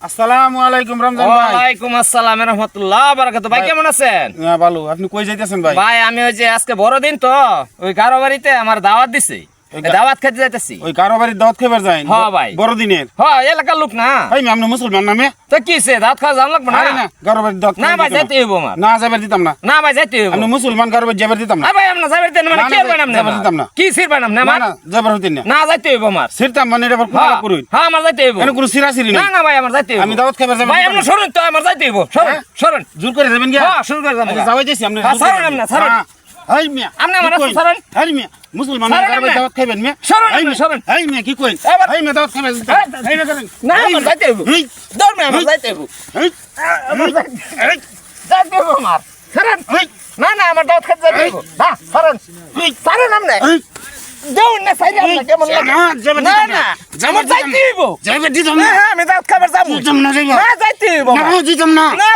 আসসালামু আলাইকুম রমজান ভাই। ওয়ালাইকুম আসসালাম ওয়া রাহমাতুল্লাহ ওয়া বারাকাতুহু। ভাই কেমন আছেন? হ্যাঁ ভালো। আপনি কই যাইতেছেন ভাই? ভাই আমি ওই যে আজকে বড়দিন তো ওই কারো বাড়িতে আমার দাওয়াত দিছে, দাওয়াত খেতে যাইতেছি। ওই কারো বাড়ির দাওয়াত খাইবার যাইন? হ্যাঁ ভাই। বড়দিনের? হ্যাঁ এলাকার লোক না। ভাই আপনি মুসলমান নামে? তো কিছে দাওয়াত খাওয়া জান লাগবে আরে না? না, কারো বাড়ির দাওয়াত না ভাই খাইবার যাইতে হইব আমার। না যাইবার দিতাম না। না ভাই যাইতে হইব। আপনি মুসলমান, কারো বাড়ি যাইবার দিতাম না। ভাই আমরা যাইতে দেন মানে না, কি না, করবেন আপনি? যাইবার দিতাম না। কি সিরবেন আপনি না আমার? না যাইবার হইতেন না। না যাইতে হইব আমার। সিরতাম মানে এটা আবার হ্যাঁ কোন করুন? হ্যাঁ আমার যাইতে হইব। এনে কোনো সিরাসিরি না নাই। না ভাই আমার যাইতে হইব। আমি দাওয়াত খাইবার যাইবার ভাই দিতাম আপনি না। শুনুন তো আমার যাইতে হইব। শুনুন হ্যাঁ? শুনুন। জোর করে যাবেন গিয়া? হ্যাঁ শুরু করে যাবো। আচ্ছা যাওয়াই যাইছি আপনি। হ্যাঁ, ছাড়ুন আপনি, ছাড়ুন। হাই মিয়া আপনি আমার কি রাস্তা কইন? ছাড়ুন। হাই মিয়া মুসলমান ছাড়ুন কারো বাড়ি আপনি। দাওয়াত খাইবেন মিয়া? ছাড়ুন হাই আপনি, মিয়া, ছাড়ুন। হাই মিয়া কি কইন? এবার- হাই মিয়া দাওয়াত খাইবার দিতাম। হ্যাঁ, হাই মিয়া করেন। না হাই আমার মিয়া। যাইতে হইব। হেই, দৌড় আমার যাইতে হইব। হেই, আমার যাইতে হেই, যাইতে হইব আমার। ছাড়েন। হেই, না না আমার দাওয়াত খেতে যাইতে হইব। না ছাড়েন। ছাড়েন আপনি। হেই। দৌড় না ছাড়েন আপনি কেমন লাগে? না, যাইবার না দিতাম না না। আমার যাইতে হইব। যাইবার দিতাম না না। হ্যাঁ আমি দাওয়াত খাবার যাবো। দিতাম না যাইবার। না যাইতে হইব না আমার। দিতাম না। না